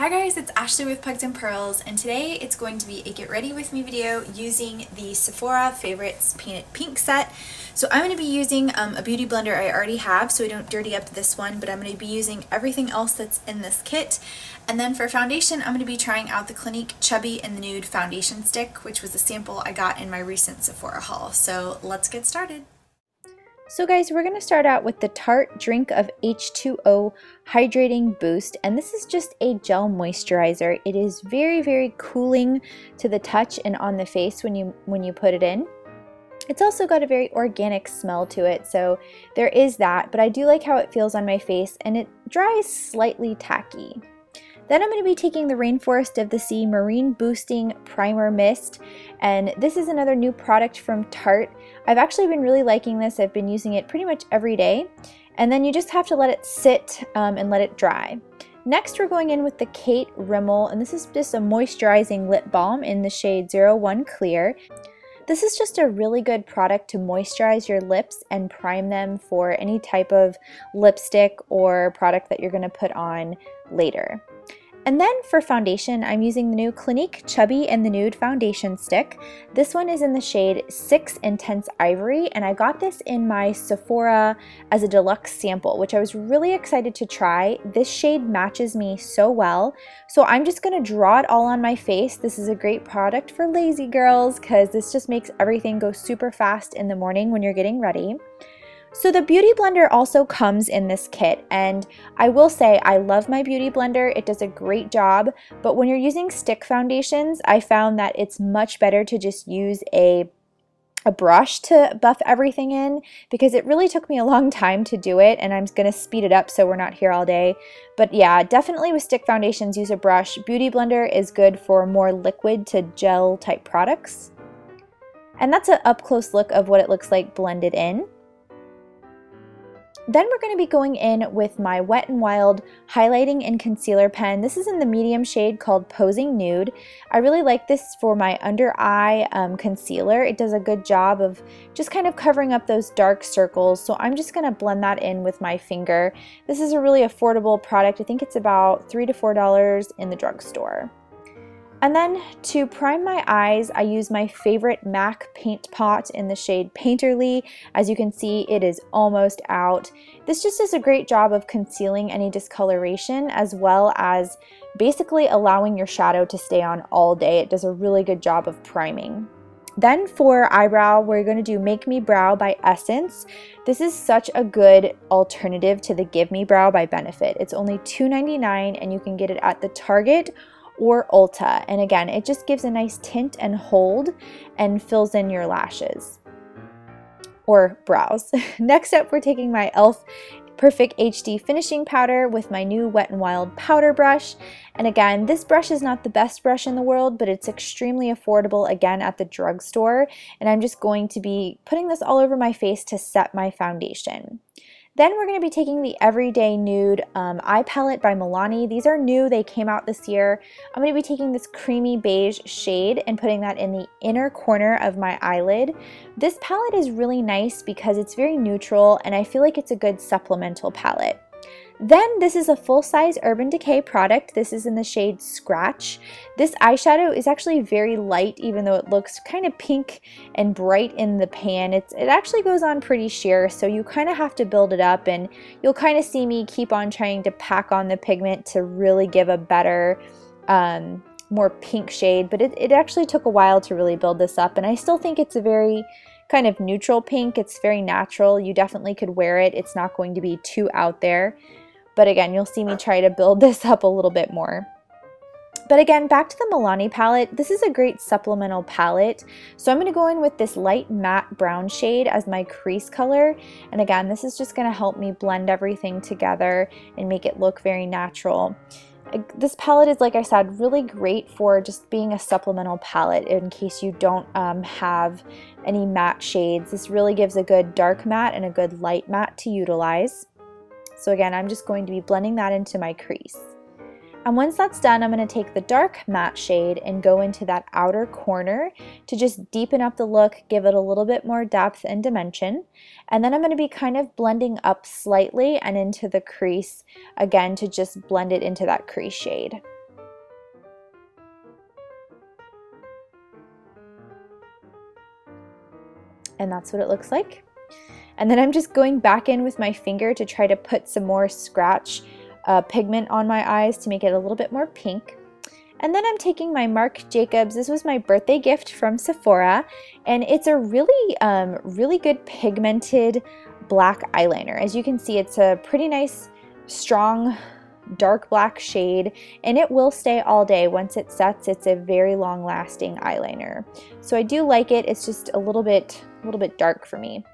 Hi guys, it's Ashley with Pugs and Pearls, and today it's going to be a get ready with me video using the Sephora Favorites Painted Pink set. So I'm going to be using a beauty blender I already have so I don't dirty up this one, but I'm going to be using everything else that's in this kit. And then for foundation, I'm going to be trying out the Clinique Chubby in the Nude Foundation Stick, which was a sample I got in my recent Sephora haul. So let's get started. So guys, we're going to start out with the Tarte Drink of H2O Hydrating Boost, and this is just a gel moisturizer. It is very cooling to the touch and on the face when you put it in. It's also got a very organic smell to it, so there is that, but I do like how it feels on my face, and it dries slightly tacky. Then I'm going to be taking the Rainforest of the Sea Marine Boosting Primer Mist, and this is another new product from Tarte. I've actually been really liking this. I've been using it pretty much every day, and then you just have to let it sit and let it dry. Next, we're going in with the Kate Rimmel, and this is just a moisturizing lip balm in the shade 01 Clear. This is just a really good product to moisturize your lips and prime them for any type of lipstick or product that you're going to put on later. And then for foundation, I'm using the new Clinique Chubby in the Nude Foundation Stick. This one is in the shade 6 Intense Ivory, and I got this in my Sephora as a deluxe sample, which I was really excited to try. This shade matches me so well, so I'm just going to draw it all on my face. This is a great product for lazy girls because this just makes everything go super fast in the morning when you're getting ready. So the Beauty Blender also comes in this kit, and I will say I love my Beauty Blender. It does a great job, but when you're using stick foundations, I found that it's much better to just use a brush to buff everything in, because it really took me a long time to do it, and I'm going to speed it up so we're not here all day. But yeah, definitely with stick foundations, use a brush. Beauty Blender is good for more liquid to gel type products. And that's an up-close look of what it looks like blended in. Then we're going to be going in with my Wet n Wild highlighting and concealer pen. This is in the medium shade called Posing Nude. I really like this for my under eye concealer. It does a good job of just kind of covering up those dark circles. So I'm just going to blend that in with my finger. This is a really affordable product. I think it's about $3 to $4 in the drugstore. And then to prime my eyes, I use my favorite MAC paint pot in the shade Painterly. As you can see, it is almost out. This just does a great job of concealing any discoloration, as well as basically allowing your shadow to stay on all day. It does a really good job of priming. Then for eyebrow, we're going to do Make Me Brow by Essence. This is such a good alternative to the Give Me Brow by Benefit. It's only $2.99, and you can get it at the Target or Ulta, and again, it just gives a nice tint and hold and fills in your lashes or brows. Next up, we're taking my e.l.f. Perfect HD Finishing Powder with my new Wet n Wild powder brush, and again, this brush is not the best brush in the world, but it's extremely affordable again at the drugstore, and I'm just going to be putting this all over my face to set my foundation. Then we're going to be taking the Everyday Nude Eye Palette by Milani. These are new, they came out this year. I'm going to be taking this creamy beige shade and putting that in the inner corner of my eyelid. This palette is really nice because it's very neutral, and I feel like it's a good supplemental palette. Then this is a full-size Urban Decay product. This is in the shade Scratch. This eyeshadow is actually very light, even though it looks kind of pink and bright in the pan. It actually goes on pretty sheer, so you kind of have to build it up, and you'll kind of see me keep on trying to pack on the pigment to really give a better, more pink shade, but it actually took a while to really build this up, and I still think it's a very kind of neutral pink. It's very natural. You definitely could wear it. It's not going to be too out there. But again, you'll see me try to build this up a little bit more. But again, back to the Milani palette, this is a great supplemental palette. So I'm going to go in with this light matte brown shade as my crease color. And again, this is just going to help me blend everything together and make it look very natural. This palette is, like I said, really great for just being a supplemental palette in case you don't have any matte shades. This really gives a good dark matte and a good light matte to utilize. So again, I'm just going to be blending that into my crease. And once that's done, I'm going to take the dark matte shade and go into that outer corner to just deepen up the look, give it a little bit more depth and dimension. And then I'm going to be kind of blending up slightly and into the crease, again, to just blend it into that crease shade. and that's what it looks like. And then I'm just going back in with my finger to try to put some more scratch pigment on my eyes to make it a little bit more pink. And then I'm taking my Marc Jacobs. This was my birthday gift from Sephora, and it's a really, really good pigmented black eyeliner. As you can see, it's a pretty nice, strong, dark black shade, and it will stay all day. Once it sets, it's a very long-lasting eyeliner. So I do like it. It's just a little bit dark for me.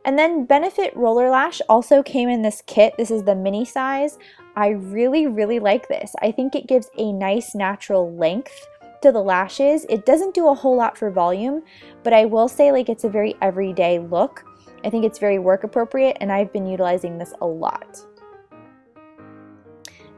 And then Benefit Roller Lash also came in this kit. This is the mini size. I really, really like this. I think it gives a nice natural length to the lashes. It doesn't do a whole lot for volume, but I will say like it's a very everyday look. I think it's very work appropriate, and I've been utilizing this a lot.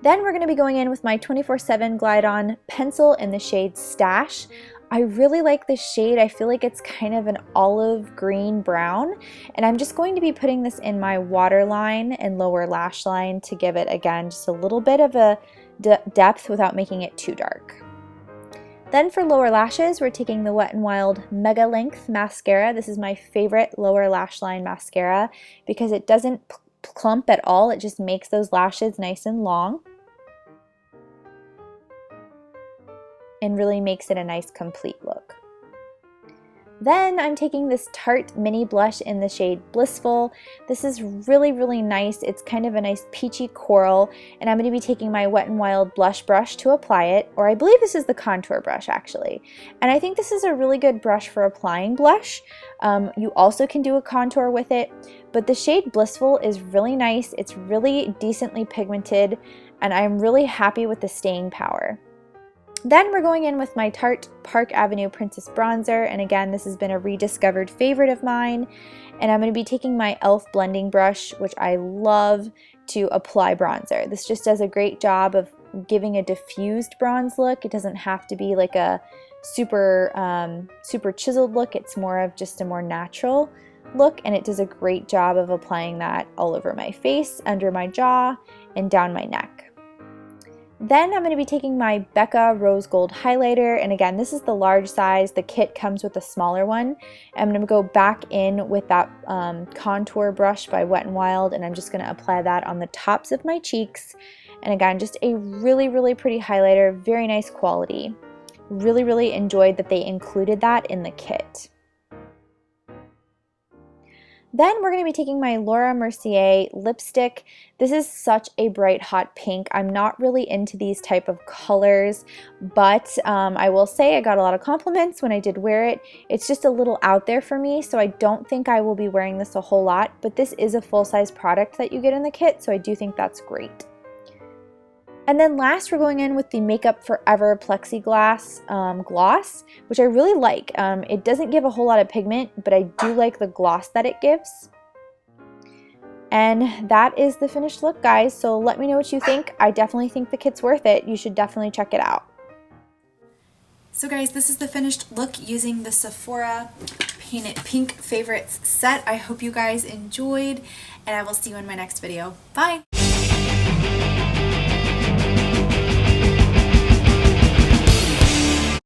Then we're going to be going in with my 24/7 Glide On pencil in the shade Stash. I really like this shade. I feel like it's kind of an olive green brown, and I'm just going to be putting this in my waterline and lower lash line to give it, again, just a little bit of a depth without making it too dark. Then for lower lashes, we're taking the Wet n Wild Mega Length Mascara. This is my favorite lower lash line mascara because it doesn't clump at all. It just makes those lashes nice and long and really makes it a nice complete look. Then I'm taking this Tarte mini blush in the shade Blissful. This is really, really nice. It's kind of a nice peachy coral, and I'm going to be taking my Wet n Wild blush brush to apply it, or I believe this is the contour brush actually. And I think this is a really good brush for applying blush. You also can do a contour with it, but the shade Blissful is really nice. It's really decently pigmented, and I'm really happy with the staying power. Then we're going in with my Tarte Park Avenue Princess Bronzer, and again, this has been a rediscovered favorite of mine, and I'm going to be taking my e.l.f. blending brush, which I love, to apply bronzer. This just does a great job of giving a diffused bronze look. It doesn't have to be like a super chiseled look. It's more of just a more natural look, and it does a great job of applying that all over my face, under my jaw, and down my neck. Then I'm going to be taking my Becca Rose Gold Highlighter, and again, this is the large size. The kit comes with a smaller one. I'm going to go back in with that contour brush by Wet n Wild, and I'm just going to apply that on the tops of my cheeks. And again, just a really, really pretty highlighter, very nice quality. Really, really enjoyed that they included that in the kit. Then we're going to be taking my Laura Mercier lipstick. This is such a bright hot pink. I'm not really into these type of colors, but I will say I got a lot of compliments when I did wear it. It's just a little out there for me, so I don't think I will be wearing this a whole lot, but this is a full-size product that you get in the kit, so I do think that's great. And then last, we're going in with the Makeup Forever Plexigloss gloss, which I really like. It doesn't give a whole lot of pigment, but I do like the gloss that it gives. And that is the finished look, guys. So let me know what you think. I definitely think the kit's worth it. You should definitely check it out. So guys, this is the finished look using the Sephora Paint It Pink Favorites set. I hope you guys enjoyed, and I will see you in my next video. Bye!